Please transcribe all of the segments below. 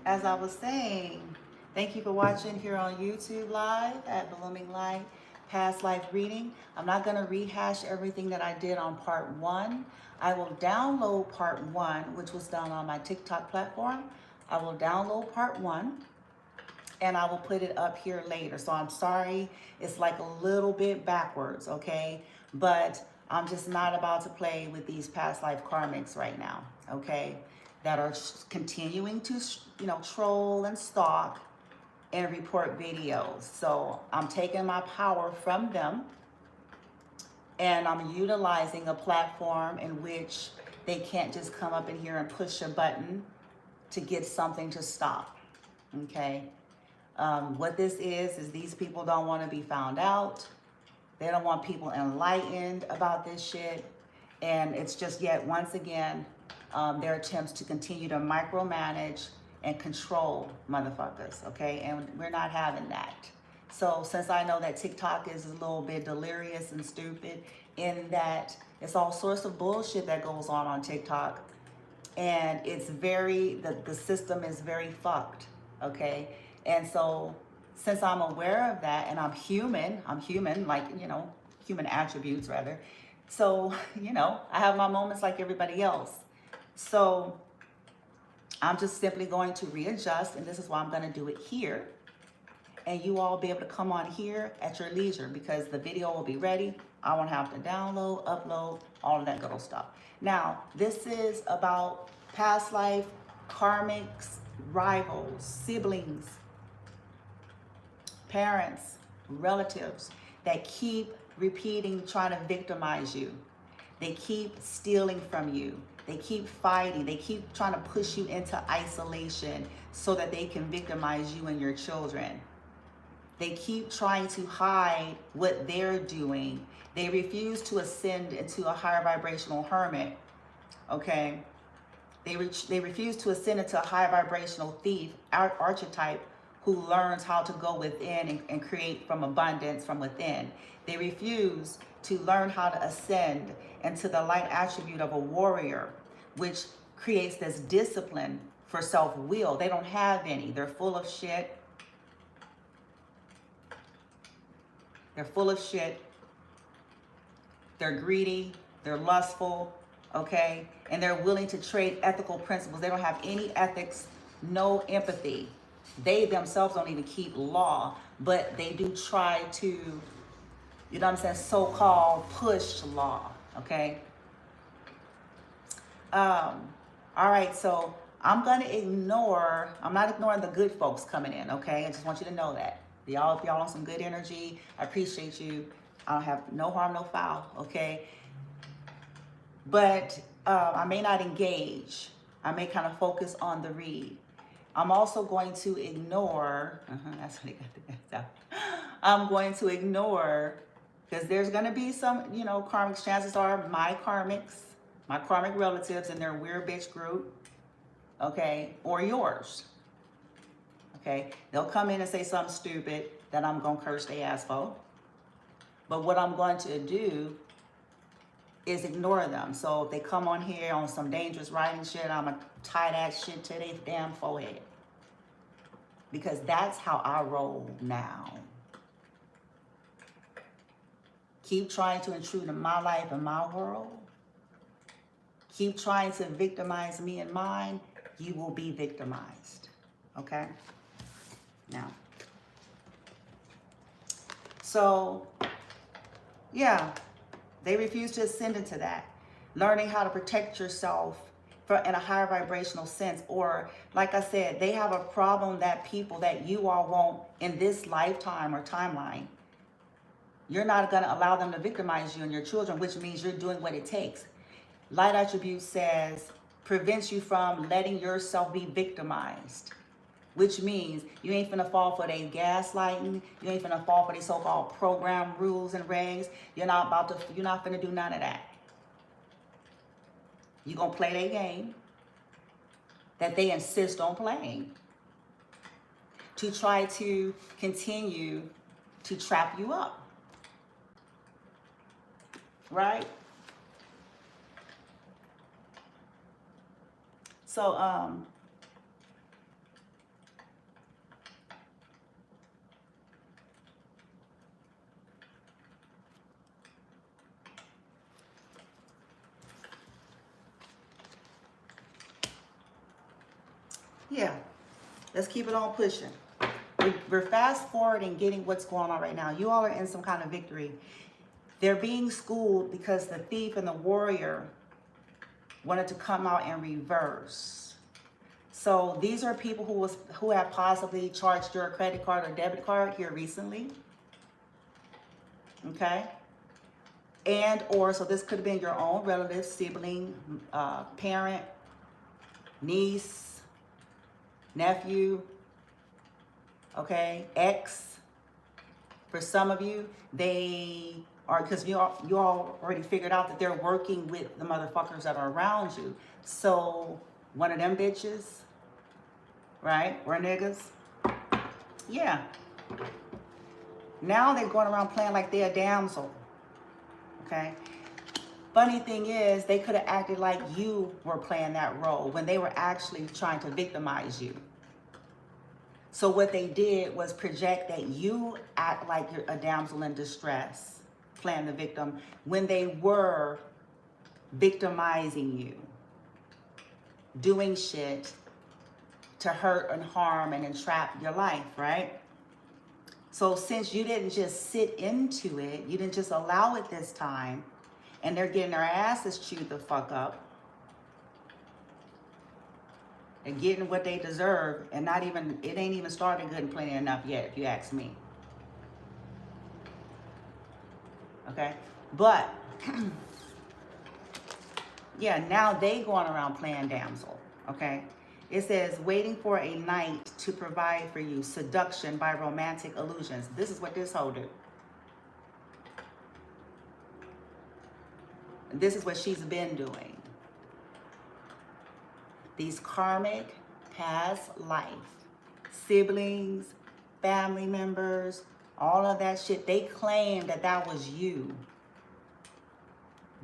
as I was saying, thank you for watching here on YouTube Live at Blooming Light Past Life Reading. I'm not going to rehash everything that I did on part 1. I will download part 1, which was done on my TikTok platform. I will download part 1 and I will put it up here later. So I'm sorry, it's like a little bit backwards, okay? But I'm just not about to play with these past life karmics right now, okay? That are continuing to, troll and stalk and report videos. So I'm taking my power from them and I'm utilizing a platform in which they can't just come up in here and push a button to get something to stop, okay? What this is these people don't want to be found out. They don't want people enlightened about this shit. And it's just yet, once again, their attempts to continue to micromanage and control motherfuckers, okay? And we're not having that. So since I know that TikTok is a little bit delirious and stupid in that it's all sorts of bullshit that goes on TikTok, and it's very, the system is very fucked, okay? And so since I'm aware of that, and I'm human, like, human attributes rather. So, I have my moments like everybody else. So I'm just simply going to readjust, and this is why I'm going to do it here. And you all be able to come on here at your leisure because the video will be ready. I won't have to download, upload, all of that good old stuff. Now, this is about past life, karmics, rivals, siblings, parents, relatives that keep repeating, trying to victimize you. They keep stealing from you. They keep fighting. They keep trying to push you into isolation so that they can victimize you and your children. They keep trying to hide what they're doing. They refuse to ascend into a higher vibrational hermit, okay? They refuse to ascend into a high vibrational thief, archetype, who learns how to go within and create from abundance from within. They refuse to learn how to ascend into the light attribute of a warrior, which creates this discipline for self-will. They don't have any. They're full of shit. They're full of shit. They're greedy. They're lustful, okay? And they're willing to trade ethical principles. They don't have any ethics, no empathy. They themselves don't even keep law, but they do try to, so-called push law, okay? All right, so I'm not ignoring the good folks coming in, okay? I just want you to know that. If y'all on some good energy, I appreciate you. I don't have no harm, no foul, okay? But I may not engage. I may kind of focus on the read. I'm also going to ignore, that's what he got the guys out. I'm going to ignore, because there's going to be some, karmics, chances are my karmic relatives in their weird bitch group, okay, or yours, okay? They'll come in and say something stupid that I'm going to curse their ass for. But what I'm going to do is ignore them. So if they come on here on some dangerous writing shit, I'm going to tie that shit to their damn forehead. Because that's how I roll now. Keep trying to intrude in my life and my world. Keep trying to victimize me and mine. You will be victimized. Okay? Now. So, yeah. They refuse to ascend into that. Learning how to protect yourself in a higher vibrational sense. Or, like I said, they have a problem that people that you all won't in this lifetime or timeline. You're not going to allow them to victimize you and your children, which means you're doing what it takes. Light attribute says, prevents you from letting yourself be victimized. Which means you ain't finna fall for their gaslighting. You ain't finna fall for these so-called program rules and regs. You're not finna do none of that. You're gonna play their game that they insist on playing to try to continue to trap you up. Right? So, Yeah, let's keep it on pushing. We're fast forwarding getting what's going on right now. You all are in some kind of victory. They're being schooled because the thief and the warrior wanted to come out in reverse. So these are people who have possibly charged your credit card or debit card here recently. Okay? And or, so this could have been your own relative, sibling, parent, niece, nephew, okay, ex. For some of you, they are, because you all already figured out that they're working with the motherfuckers that are around you. So one of them bitches, right, or niggas, yeah. Now they're going around playing like they're a damsel, okay? Funny thing is, they could have acted like you were playing that role when they were actually trying to victimize you. So what they did was project that you act like you're a damsel in distress, playing the victim, when they were victimizing you, doing shit to hurt and harm and entrap your life, right? So since you didn't just sit into it, you didn't just allow it this time, and they're getting their asses chewed the fuck up, and getting what they deserve, and not even, it ain't even started good and plenty enough yet, if you ask me. Okay? But, yeah, now they going around playing damsel, okay? It says, waiting for a night to provide for you, seduction by romantic illusions. This is what this hoe do. This is what she's been doing. These karmic past life, siblings, family members, all of that shit, they claim that that was you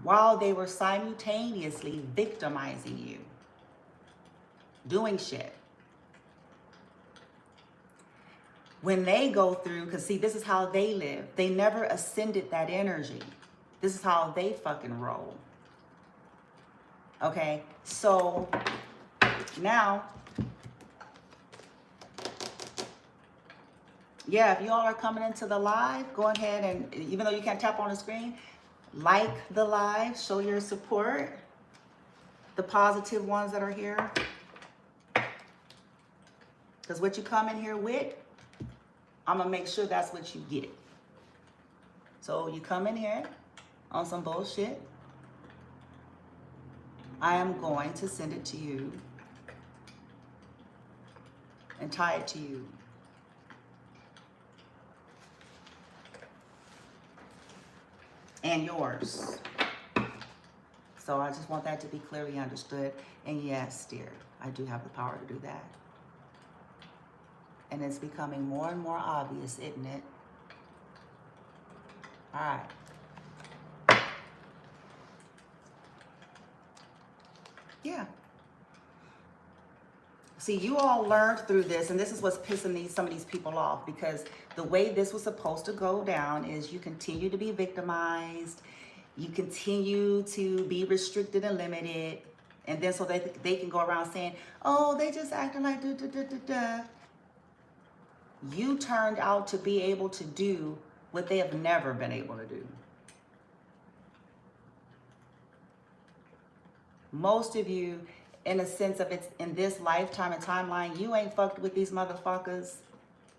while they were simultaneously victimizing you, doing shit. When they go through, because see, this is how they live. They never ascended that energy. This is how they fucking roll. Okay, so now, yeah, if you all are coming into the live, go ahead and, even though you can't tap on the screen, like the live, show your support. The positive ones that are here. Because what you come in here with, I'm going to make sure that's what you get. So you come in here on some bullshit, I am going to send it to you and tie it to you. And yours. So I just want that to be clearly understood. And yes, dear, I do have the power to do that. And it's becoming more and more obvious, isn't it? All right. Yeah. See, you all learned through this, and this is what's pissing some of these people off, because the way this was supposed to go down is you continue to be victimized, you continue to be restricted and limited, and then so they can go around saying, oh, they just acting like da da da da da. You turned out to be able to do what they have never been able to do. Most of you, in a sense of it's in this lifetime and timeline, you ain't fucked with these motherfuckers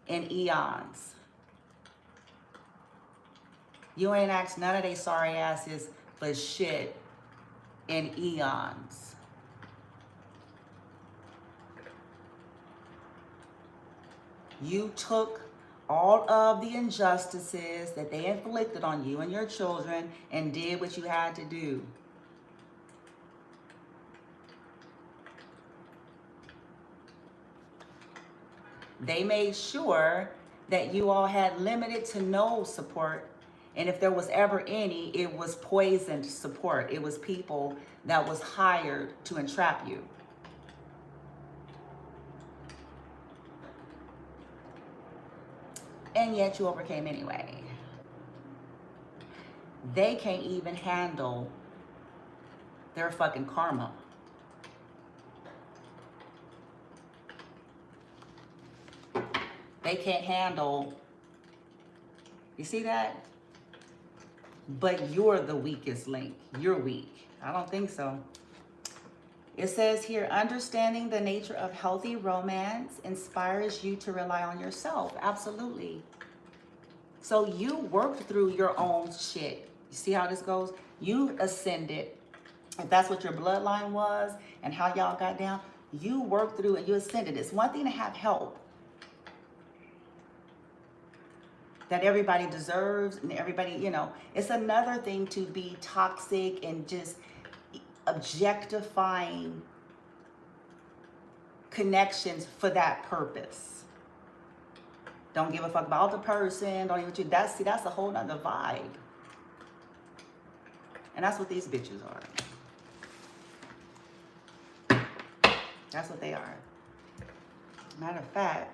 in eons. You ain't asked none of they sorry asses for shit in eons. You took all of the injustices that they inflicted on you and your children and did what you had to do. They made sure that you all had limited to no support. And if there was ever any, it was poisoned support. It was people that was hired to entrap you. And yet you overcame anyway. They can't even handle their fucking karma. They can't handle, you see that? But you're the weakest link. You're weak. I don't think so. It says here, understanding the nature of healthy romance inspires you to rely on yourself. Absolutely. So you worked through your own shit. You see how this goes? You ascended. If that's what your bloodline was and how y'all got down, you worked through and you ascended. It's one thing to have help that everybody deserves and everybody, you know. It's another thing to be toxic and just objectifying connections for that purpose. Don't give a fuck about the person. Don't even do that. See, that's a whole nother vibe. And that's what these bitches are. That's what they are. Matter of fact,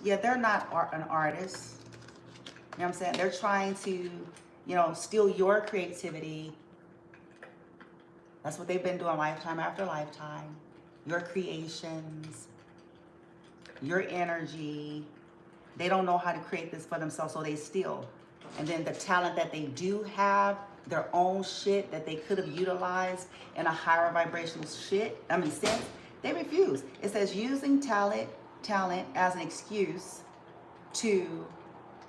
yeah, they're not an artist. You know what I'm saying? They're trying to, you know, steal your creativity. That's what they've been doing lifetime after lifetime. Your creations, your energy. They don't know how to create this for themselves, so they steal. And then the talent that they do have, their own shit that they could have utilized in a higher vibrational sense, they refuse. It says using talent as an excuse to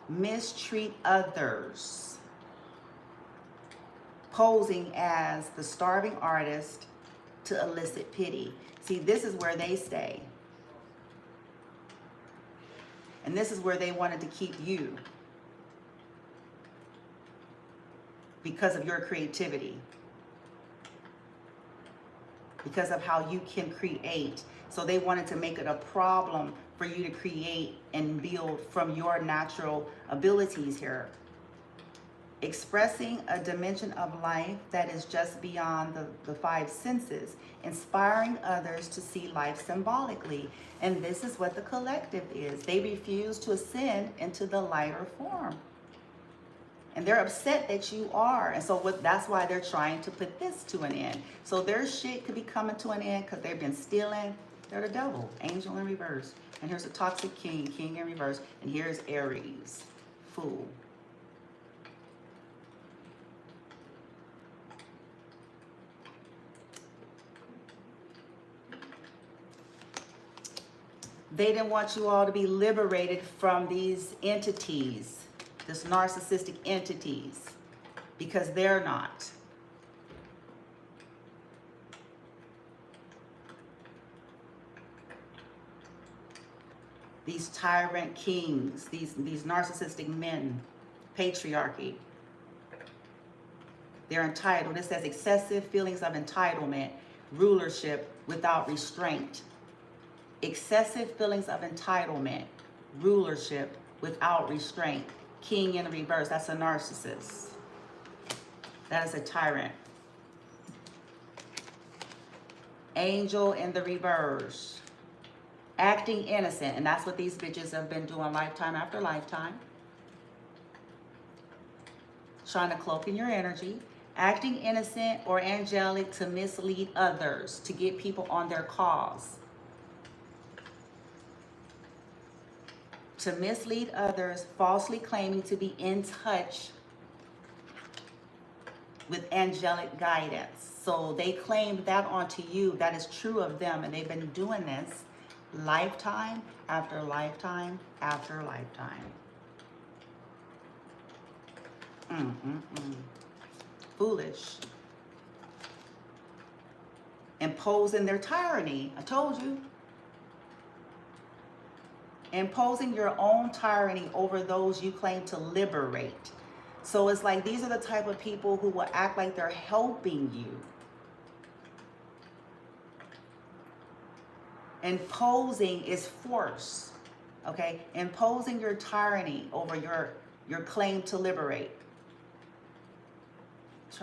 mistreat others, posing as the starving artist to elicit pity. See, this is where they stay. And this is where they wanted to keep you because of your creativity, because of how you can create. So they wanted to make it a problem for you to create and build from your natural abilities here. Expressing a dimension of life that is just beyond the five senses, inspiring others to see life symbolically. And this is what the collective is. They refuse to ascend into the lighter form. And they're upset that you are. And so that's why they're trying to put this to an end. So their shit could be coming to an end because they've been stealing. They're the devil, angel in reverse. And here's a toxic king, king in reverse. And here's Aries, fool. They didn't want you all to be liberated from these entities, this narcissistic entities, because they're not. These tyrant kings, these narcissistic men, patriarchy. They're entitled. It says excessive feelings of entitlement, rulership without restraint. Excessive feelings of entitlement, rulership without restraint. King in reverse, that's a narcissist. That is a tyrant. Angel in the reverse. Acting innocent, and that's what these bitches have been doing lifetime after lifetime. Trying to cloak in your energy. Acting innocent or angelic to mislead others, to get people on their cause. To mislead others, falsely claiming to be in touch with angelic guidance. So they claimed that onto you. That is true of them, and they've been doing this lifetime after lifetime after lifetime. Foolish. Imposing their tyranny. I told you. Imposing your own tyranny over those you claim to liberate. So it's like these are the type of people who will act like they're helping you. Imposing is force, okay? Imposing your tyranny over your claim to liberate.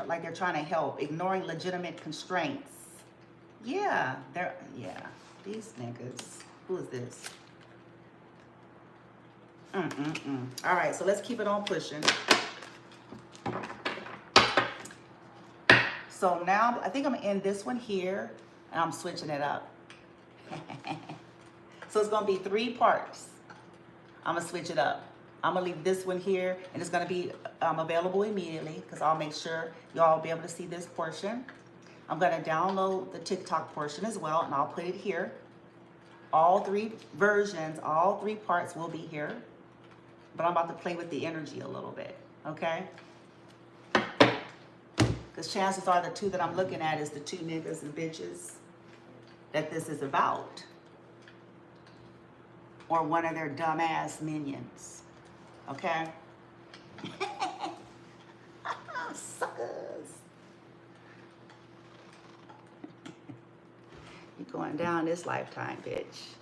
Like they're trying to help, ignoring legitimate constraints. Yeah, these niggas. Who is this? All right, so let's keep it on pushing. So now I think I'm gonna end this one here, and I'm switching it up. So it's gonna be 3 parts. I'm gonna switch it up. I'm gonna leave this one here, and it's gonna be available immediately because I'll make sure y'all will be able to see this portion. I'm gonna download the TikTok portion as well, and I'll put it here. All 3 versions, all 3 parts will be here, but I'm about to play with the energy a little bit, okay? Because chances are the 2 that I'm looking at is the 2 niggas and bitches that this is about, or one of their dumbass minions, okay? Suckers. You're going down this lifetime, bitch.